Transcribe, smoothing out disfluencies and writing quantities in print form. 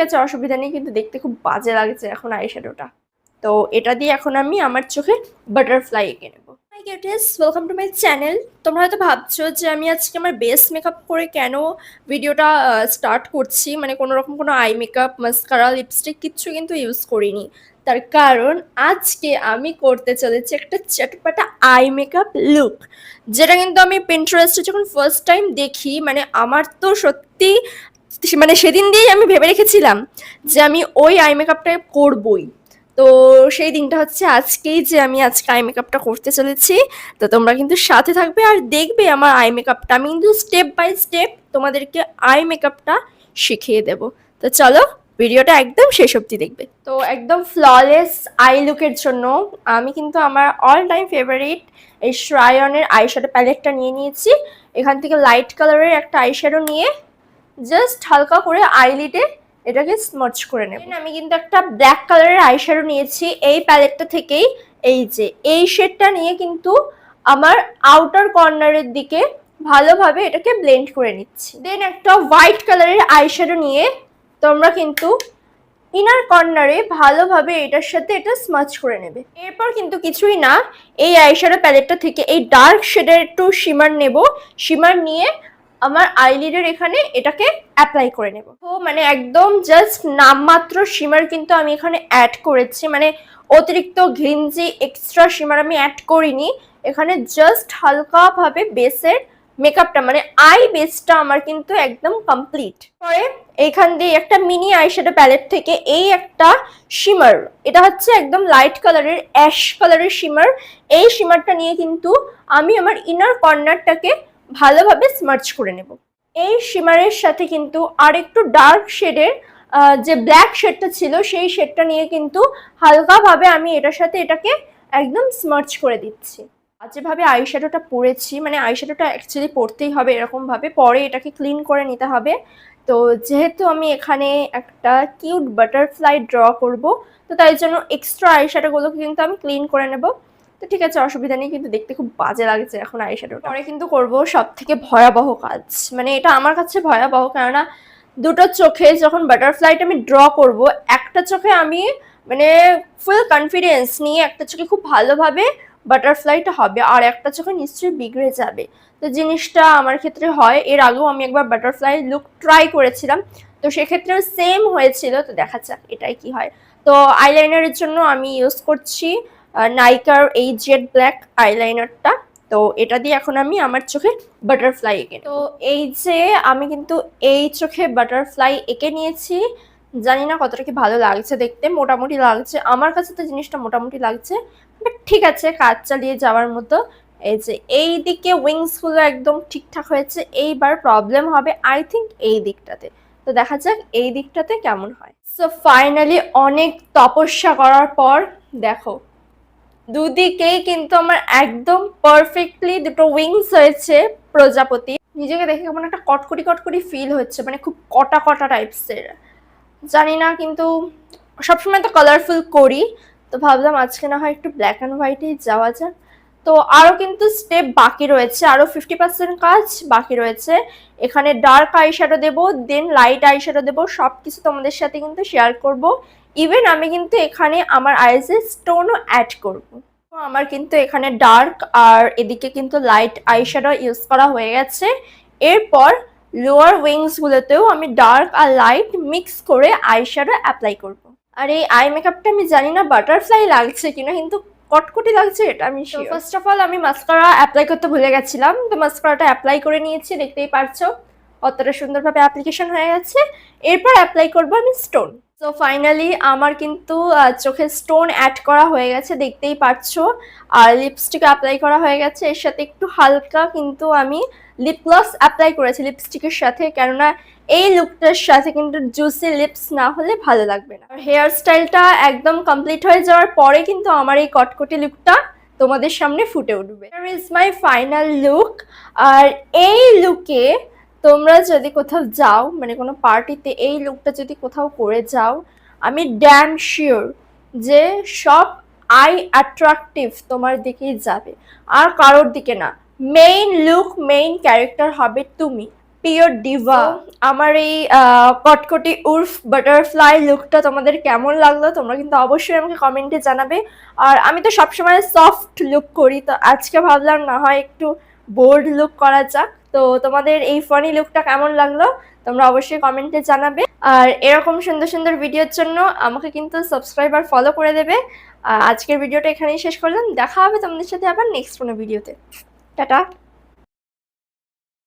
ঠিক আছে, অসুবিধা নেই, কিন্তু দেখতে খুব বাজে লাগছে এখন আইশ্যাডোটা। তো এটা দিয়ে এখন আমি আমার চোখে বাটারফ্লাই এঁকে নেবো। Hi cuties, welcome to my channel. তোমরা হয়তো ভাবছো যে আমি আজকে আমার বেস মেকআপ করে কেন ভিডিওটা স্টার্ট করছি, মানে কোনো রকম কোনো আই মেকআপ, মাস্কারা, লিপস্টিক কিচ্ছু কিন্তু ইউজ করিনি। তার কারণ আজকে আমি করতে চলেছি একটা চটপাটা আই মেকআপ লুক, যেটা কিন্তু আমি পিন্টারেস্টে যখন ফার্স্ট টাইম দেখি, মানে আমার তো সত্যি মানে সেদিন দিয়েই আমি ভেবে রেখেছিলাম যে আমি ওই আই মেকআপটা করবই। তো সেই দিনটা হচ্ছে আজকেই, যে আমি আজকে আই মেকআপটা করতে চলেছি। তো তোমরা কিন্তু সাথে থাকবে আর দেখবে আমার আই মেকআপটা। আমি কিন্তু স্টেপ বাই স্টেপ তোমাদেরকে আই মেকআপটা শিখিয়ে দেব। তো চলো ভিডিওটা একদম শেষ অবধি দেখবে। তো একদম ফ্ললেস আই লুকের জন্য আমি কিন্তু আমার অল টাইম ফেভারিট এই শ্রায়নের আইশ্যাডো প্যালেটটা নিয়ে নিয়েছি। এখান থেকে লাইট কালারের একটা আইশ্যাডো নিয়ে জাস্ট হালকা করে আইলিডে এটাকে স্মাচ করে নেব। আমি কিন্তু একটা ব্ল্যাক কালারের আইশ্যাডো নিয়েছি এই প্যালেটটা থেকেই। এই যে এই শেডটা নিয়ে কিন্তু আমার আউটার কর্নারের দিকে ভালোভাবে এটাকে ব্লেন্ড করে নিচ্ছি। দেন একটা হোয়াইট কালারের আইশ্যাডো নিয়ে তোমরা কিন্তু ইনার কর্নারে ভালোভাবে এটার সাথে এটা স্মাচ করে নেবে। এরপর কিন্তু কিছুই না, এই আইশ্যাডো প্যালেটটা থেকে এই ডার্ক শেডের একটু শিমার নেব। শিমার নিয়ে আমার আইলিডের এখানে এটাকে অ্যাপ্লাই করে নেব। তো মানে একদম জাস্ট নামমাত্র শিমার কিন্তু আমি এখানে অ্যাড করেছি, মানে অতিরিক্ত ঘিঞ্জি এক্সট্রা শিমার আমি অ্যাড করিনি। এখানে জাস্ট হালকাভাবে বেসের মেকআপটা, মানে আই বেসটা আমার কিন্তু একদম কমপ্লিট। পরে এইখান দিয়ে একটা মিনি আইশ্যাডো প্যালেট থেকে এই একটা শিমার, এটা হচ্ছে একদম লাইট কালারের অ্যাশ কালারের শিমার। এই শিমারটা নিয়ে কিন্তু আমি আমার ইনার কর্নারটাকে ভালোভাবে স্মার্চ করে নেব। এই শিমারের সাথে কিন্তু আর একটু ডার্ক শেডের যে ব্ল্যাক শেডটা ছিল সেই শেডটা নিয়ে কিন্তু হালকাভাবে আমি এটার সাথে এটাকে একদম স্মার্চ করে দিচ্ছি। যেভাবে আইশ্যাডোটা পরেছি, মানে আইশ্যাডোটা অ্যাকচুয়ালি পরতেই হবে এরকমভাবে, পরে এটাকে ক্লিন করে নিতে হবে। তো যেহেতু আমি এখানে একটা কিউট বাটারফ্লাই ড্র করব, তো তাই জন্য এক্সট্রা আইশ্যাডোগুলোকে কিন্তু আমি ক্লিন করে নেব। তো ঠিক আছে, অসুবিধা নেই, কিন্তু দেখতে খুব বাজে লাগছে এখন আইশ্যাডোটা। পরে কিন্তু করব সব থেকে ভয়াবহ কাজ, মানে এটা আমার কাছে ভয়াবহ, কেননা দুটো চোখে যখন বাটারফ্লাইটা আমি ড্র করব, একটা চোখে আমি মানে ফুল কনফিডেন্স নিয়ে একটা চোখে খুব ভালোভাবে বাটারফ্লাইটা হবে, আর একটা চোখে নিশ্চয়ই বিগড়ে যাবে। তো জিনিসটা আমার ক্ষেত্রে হয়, এর আগেও আমি একবার বাটারফ্লাই লুক ট্রাই করেছিলাম, তো সেক্ষেত্রেও সেম হয়েছিল। তো দেখা যাক এটাই কি হয়। তো আইলাইনারের জন্য আমি ইউজ করছি নাইকার এই জেড ব্ল্যাক আইলাইনারটা। তো এটা দিয়ে এখন আমি আমার চোখে বাটারফ্লাই এঁকে, তো এই যে আমি কিন্তু এই চোখে বাটারফ্লাই এঁকে নিয়েছি। জানি না কতটা কি ভালো লাগছে দেখতে, মোটামুটি লাগছে আমার কাছে, তো জিনিসটা মোটামুটি লাগছে, বাট ঠিক আছে, কাজ চালিয়ে যাওয়ার মতো। এই যে এই দিকে উইংসগুলো একদম ঠিকঠাক হয়েছে, এইবার প্রবলেম হবে আই থিঙ্ক এই দিকটাতে। তো দেখা যাক এই দিকটাতে কেমন হয়। সো ফাইনালি অনেক তপস্যা করার পর দেখো দুদিকেই কিন্তু আমার একদম পারফেক্টলি দুটো উইংস হয়েছে প্রজাপতি। নিজেকে দেখে কেমন একটা কটকটি কটকটি ফিল হচ্ছে, মানে খুব কটা কটা টাইপসের। জানি না, কিন্তু সবসময় তো কালারফুল করি, তো ভাবলাম আজকে না হয় একটু ব্ল্যাক অ্যান্ড হোয়াইটেই যাওয়া যাক। তো আরও কিন্তু স্টেপ বাকি রয়েছে, আরও 50% কাজ বাকি রয়েছে। এখানে ডার্ক আইশ্যাডো দেবো, দেন লাইট আইশ্যাডো দেবো, সব কিছু তোমাদের সাথে কিন্তু শেয়ার করব। ইভেন আমি কিন্তু এখানে আমার আইজে স্টোনও অ্যাড করব। আমার কিন্তু এখানে ডার্ক আর এদিকে কিন্তু লাইট আইশ্যাডো ইউজ করা হয়ে গেছে। এরপর লোয়ার উইংসগুলোতেও আমি ডার্ক আর লাইট মিক্স করে আইশ্যাডো অ্যাপ্লাই করব। আর এই আই মেকআপটা আমি জানি না বাটারফ্লাই লাগছে কিনা, কিন্তু কটকটি লাগছে এটা আমি শিওর। ফার্স্ট অফ অল আমি মাস্কারা অ্যাপ্লাই করতে ভুলে গেছিলাম, তো মাস্কারাটা অ্যাপ্লাই করে নিয়েছি, দেখতেই পারছো কতটা সুন্দরভাবে অ্যাপ্লিকেশন হয়ে গেছে। এরপর অ্যাপ্লাই করবো আমি স্টোন। তো ফাইনালি আমার কিন্তু চোখে স্টোন অ্যাড করা হয়ে গেছে, দেখতেই পারছো। আর লিপস্টিক অ্যাপ্লাই করা হয়ে গেছে, এর সাথে একটু হালকা কিন্তু আমি লিপ গ্লস অ্যাপ্লাই করেছি লিপস্টিকের সাথে, কেননা এই লুকটার সাথে কিন্তু জুসি লিপস না হলে ভালো লাগবে না। হেয়ার স্টাইলটা একদম কমপ্লিট হয়ে যাওয়ার পরে কিন্তু আমার এই কটকটি লুকটা তোমাদের সামনে ফুটে উঠবে। This is my final look. আর এই লুকে তোমরা যদি কোথাও যাও, মানে কোনো পার্টিতে এই লুকটা যদি কোথাও করে যাও, আমি ড্যাম শিওর যে সব আই অ্যাট্রাকটিভ তোমার দিকেই যাবে, আর কারোর দিকে না। মেইন লুক, মেইন ক্যারেক্টার হবে তুমি। Pure Diva. আমার এই কটকটি উর্ফ বাটারফ্লাই লুকটা তোমাদের কেমন লাগলো তোমরা কিন্তু অবশ্যই আমাকে কমেন্টে জানাবে। আর আমি তো সবসময় সফট লুক করি, তো আজকে ভাবলাম না হয় একটু বোল্ড লুক করা যাক। তো তোমাদের এই ফানি লুকটা কেমন লাগলো তোমরা অবশ্যই কমেন্টে জানাবে। আর এরকম সুন্দর সুন্দর ভিডিওর জন্য আমাকে কিন্তু সাবস্ক্রাইব আর ফলো করে দেবে। আজকের ভিডিওটা এখানেই শেষ করলাম, দেখা হবে তোমাদের সাথে আবার নেক্সট কোনো ভিডিওতে। টাটা।